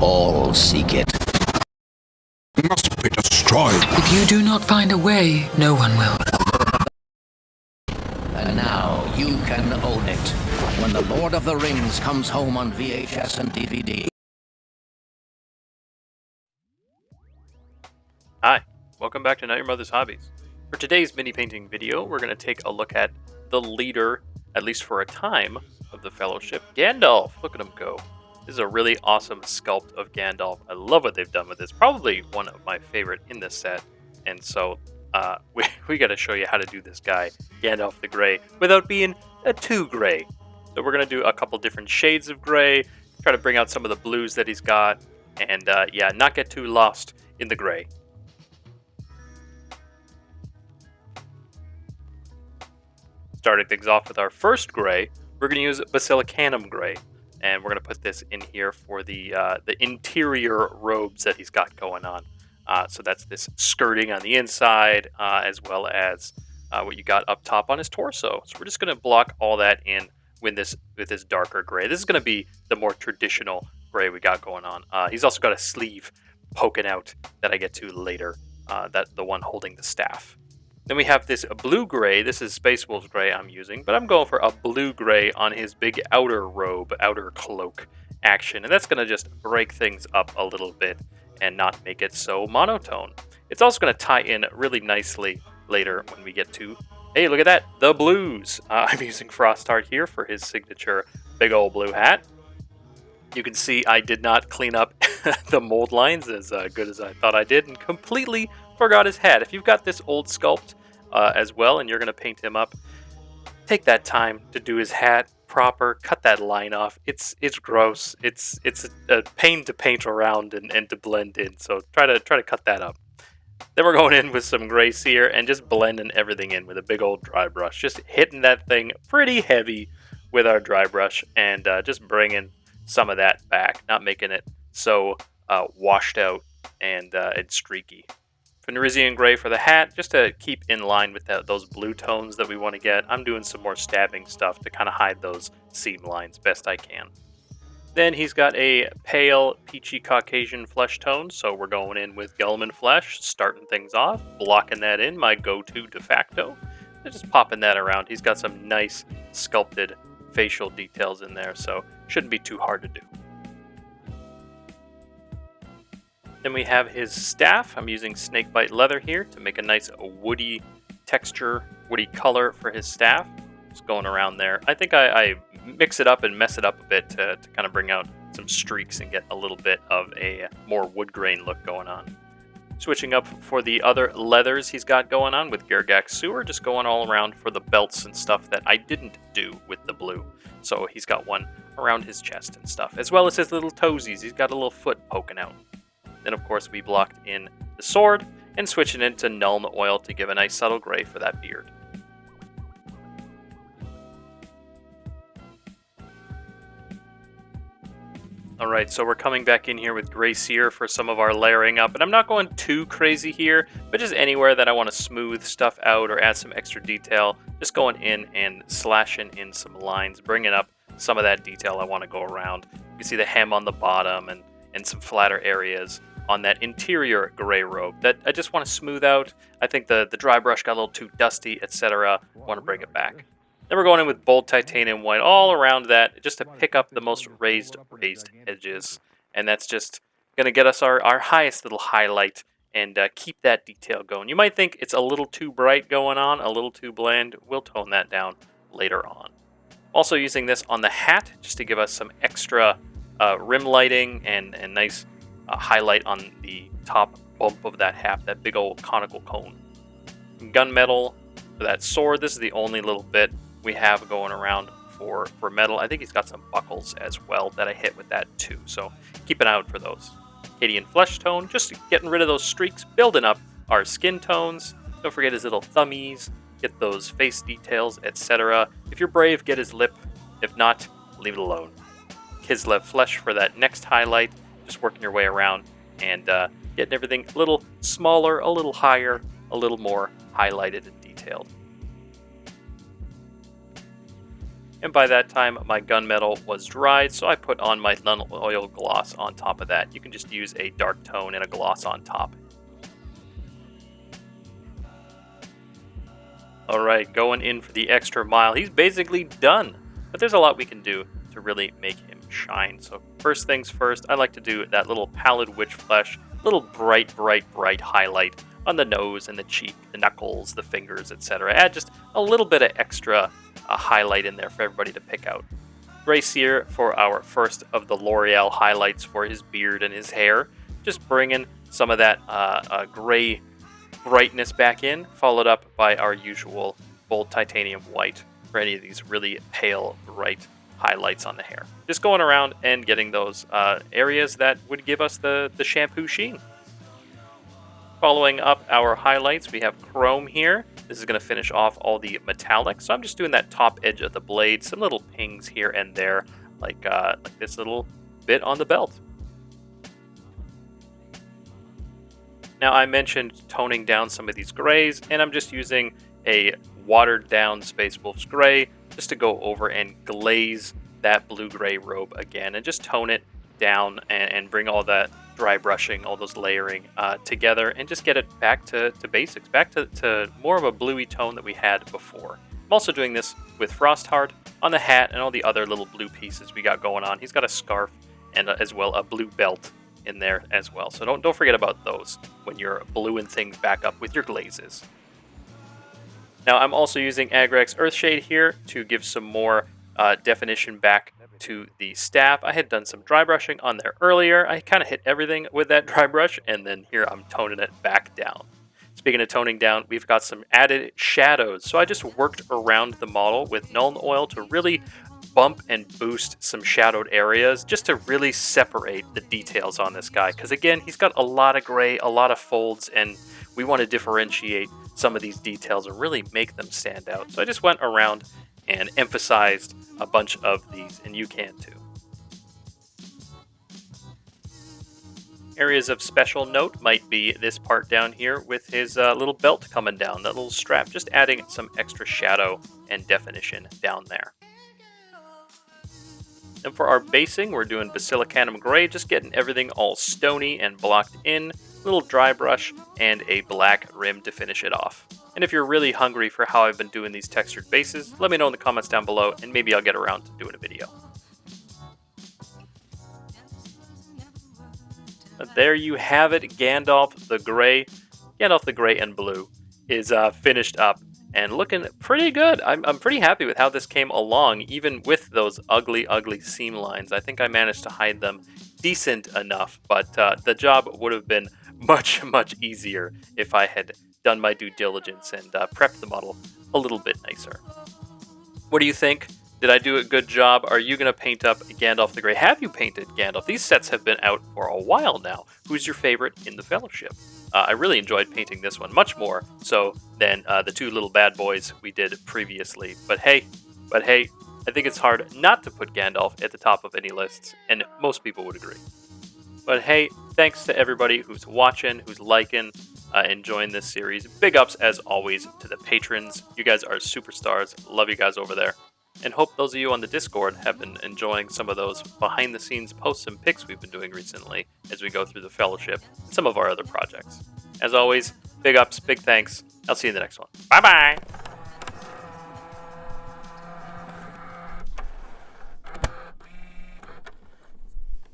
all seek it. Must be destroyed. If you do not find a way, no one will. And now you can own it. When The Lord of the Rings comes home on VHS and DVD. Hi, welcome back to Not Your Mother's Hobbies. For today's mini painting video, we're going to take a look at the leader, at least for a time, of the Fellowship, Gandalf. Look at him go. This is a really awesome sculpt of Gandalf. I love what they've done with this. Probably one of my favorite in this set. And so we got to show you how to do this guy, Gandalf the Grey, without being too gray. So we're going to do a couple different shades of gray, try to bring out some of the blues that he's got, and yeah, not get too lost in the gray. Starting things off with our first gray, we're going to use Basilicanum Gray, and we're going to put this in here for the interior robes that he's got going on. So that's this skirting on the inside, as well as what you got up top on his torso. So we're just going to block all that in with this darker gray. This is going to be the more traditional gray we got going on. He's also got a sleeve poking out that I get to later, the one holding the staff. Then we have this blue gray. This is Space Wolf's gray I'm using, but I'm going for a blue gray on his big outer robe, outer cloak action. And that's going to just break things up a little bit and not make it so monotone. It's also going to tie in really nicely later when we get to, hey, look at that, the blues. I'm using Frostheart here for his signature big old blue hat. You can see I did not clean up the mold lines as good as I thought I did and completely forgot his hat. If you've got this old sculpt as well and you're going to paint him up, take that time to do his hat proper, cut that line off. It's gross. It's a pain to paint around and to blend in, so try to cut that up. Then we're going in with some gray sear and just blending everything in with a big old dry brush. Just hitting that thing pretty heavy with our dry brush and just bringing some of that back, not making it so washed out and streaky. Fenrisian gray for the hat, just to keep in line with those blue tones that we want to get. I'm doing some more stabbing stuff to kind of hide those seam lines best I can. Then he's got a pale, peachy Caucasian flesh tone, so we're going in with Gelman flesh, starting things off, blocking that in, my go-to de facto. Just popping that around. He's got some nice sculpted facial details in there, so shouldn't be too hard to do. Then we have his staff. I'm using snakebite leather here to make a nice woody texture, woody color for his staff. Just going around there. I think I mix it up and mess it up a bit to kind of bring out some streaks and get a little bit of a more wood grain look going on. Switching up for the other leathers he's got going on with Gargak Sewer, just going all around for the belts and stuff that I didn't do with the blue. So he's got one around his chest and stuff, as well as his little toesies. He's got a little foot poking out. Then, of course, we blocked in the sword and switching into Nuln Oil to give a nice subtle gray for that beard. Alright, so we're coming back in here with gray sear for some of our layering up, and I'm not going too crazy here, but just anywhere that I want to smooth stuff out or add some extra detail, just going in and slashing in some lines, bringing up some of that detail I want to go around. You see the hem on the bottom and some flatter areas on that interior gray robe that I just want to smooth out. I think the dry brush got a little too dusty, etc. I want to bring it back. Then we're going in with bold titanium white all around that just to pick up the most raised edges. And that's just going to get us our highest little highlight and keep that detail going. You might think it's a little too bright going on, a little too bland. We'll tone that down later on. Also using this on the hat just to give us some extra rim lighting and nice highlight on the top bump of that hat, that big old conical cone. Gunmetal for that sword. This is the only little bit we have going around for metal. I think he's got some buckles as well that I hit with that too, so keep an eye out for those. Cadian flesh tone, just getting rid of those streaks, building up our skin tones. Don't forget his little thummies, get those face details, etc. If you're brave, get his lip. If not, leave it alone. Kislev flesh for that next highlight, just working your way around and getting everything a little smaller, a little higher, a little more highlighted and detailed. And by that time, my gunmetal was dried, so I put on my Nuln Oil gloss on top of that. You can just use a dark tone and a gloss on top. Alright, going in for the extra mile. He's basically done, but there's a lot we can do to really make him shine. So first things first, I like to do that little pallid witch flesh, little bright highlight on the nose and the cheek, the knuckles, the fingers, etc. Add just a little bit of extra highlight in there for everybody to pick out. Gray Seer for our first of the L'Oreal highlights for his beard and his hair. Just bringing some of that gray brightness back in, followed up by our usual bold titanium white for any of these really pale, bright highlights on the hair. Just going around and getting those areas that would give us the shampoo sheen. Following up our highlights, we have chrome here. This is going to finish off all the metallic. So I'm just doing that top edge of the blade, some little pings here and there, like this little bit on the belt. Now I mentioned toning down some of these grays, and I'm just using a watered down Space Wolf's gray just to go over and glaze that blue-gray robe again and just tone it down and bring all that dry brushing, all those layering together and just get it back to basics, back to more of a bluey tone that we had before. I'm also doing this with Frostheart on the hat and all the other little blue pieces we got going on. He's got a scarf and as well a blue belt in there as well. So don't forget about those when you're bluing things back up with your glazes. Now I'm also using Agrax Earthshade here to give some more definition back to the staff. I had done some dry brushing on there earlier. I kind of hit everything with that dry brush, and then here I'm toning it back down. Speaking of toning down, we've got some added shadows. So I just worked around the model with Nuln Oil to really bump and boost some shadowed areas just to really separate the details on this guy. Because again, he's got a lot of gray, a lot of folds, and we want to differentiate some of these details and really make them stand out. So I just went around and emphasized a bunch of these, and you can too. Areas of special note might be this part down here with his little belt coming down, that little strap, just adding some extra shadow and definition down there. And for our basing, we're doing Basilicanum Gray, just getting everything all stony and blocked in, little dry brush, and a black rim to finish it off. And if you're really hungry for how I've been doing these textured bases, let me know in the comments down below, and maybe I'll get around to doing a video. But there you have it, Gandalf the Grey. Gandalf the Grey and Blue is finished up and looking pretty good. I'm pretty happy with how this came along, even with those ugly seam lines. I think I managed to hide them decent enough, but the job would have been much easier if I had done my due diligence and prepped the model a little bit nicer. What do you think? Did I do a good job? Are you going to paint up Gandalf the Grey? Have you painted Gandalf? These sets have been out for a while now. Who's your favorite in the Fellowship? I really enjoyed painting this one, much more so than the two little bad boys we did previously. But hey, I think it's hard not to put Gandalf at the top of any lists, and most people would agree. But hey, thanks to everybody who's watching, who's liking, enjoying this series. Big ups, as always, to the patrons. You guys are superstars. Love you guys over there. And hope those of you on the Discord have been enjoying some of those behind-the-scenes posts and pics we've been doing recently as we go through the Fellowship and some of our other projects. As always, big ups, big thanks. I'll see you in the next one. Bye-bye!